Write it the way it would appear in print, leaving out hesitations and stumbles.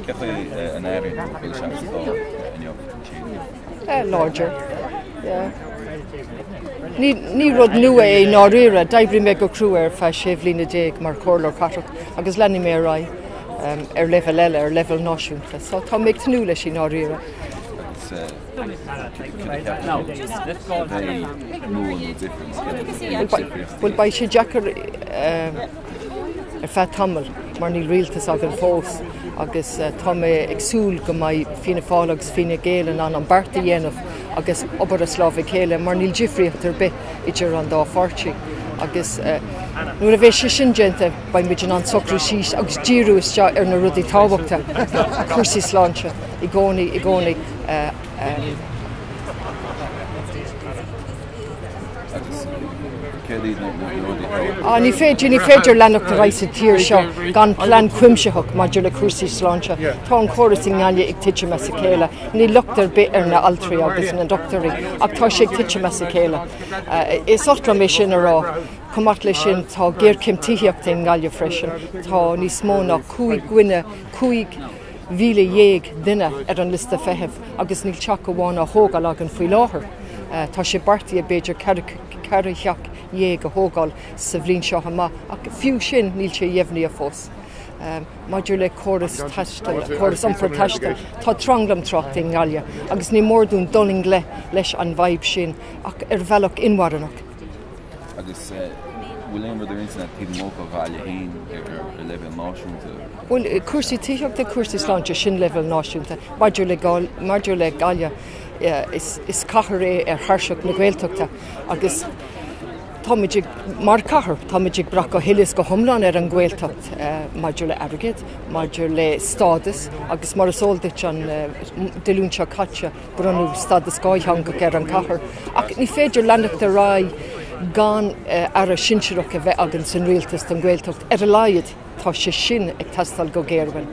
an area larger, yeah. Ní rud nua é náíre daibrí me go cruúir fe séhlína déag mar chóir catach agus lenig mé ra level eile level náisiúnta, so tá méid tanú leis sí náíre. Bhfuil ba sé Jackar fe tamil mar ní rialtas agan fós agus tá mé agsúil go maiid fina fálagus fina géalan an barta dhéanamh agus obair a slábh chéile mar níl difriochttar be idir an dá fortí agus nuair a bheith sé sin genta ba muidir an socrú síos agus díú is ar na rudí tábhachta cuasaí sláinte i gcónaí ní féidir leanach reis a tír seo gan plan cuimseach maidir le cuasaí sláinte. Tá an choras in ngáile ag tiite me sa chéile. Ní luchtar bit ar na altraí agus na doctorí ach tá sé ag tiite me sa chéile. Is otla mé sin ará cumat lei sin tá géir cimtííocht in ngáile freisin. Tá níos mó ná 5 guine 5 mhíle dhéag duine ar an lista feitheamh agus níl teach go bháin a thógáil agan faoi láthair. Tá sé bartaí a beidir ceiricheach dhéag a thógáil sa bhblionn seo amach ach fiú sin níl sé dhéimhní a fós. Maidir le choras iompar taiste tá tranglam trocht in ngáile agus ní mórdún doling leis an bhaib sin ach ar bhealach inmharanach. Agus bhfuil éonidir internet tí mócha bhaile hain ar level náisiúnta? Bhfuil cuasaí tíochta cuasaí sláinte sin level náisiúnta, maidir le gáile is cahar é ar thaiseach na Gaeltachta agus táidig mar cahar táidig brach go hiilis go thomláin ar an Gaeltacht maidir le airgid, maidir le stádas agus mar sóldait an deúnse caite brunú stádas gáithanga ar an cahar. Ach ní féidir leanach de rá gan ar a sinseach a bheith agan san rialtas an Gaeltacht ar a laiad tá sé sin ag tastal go géirhain.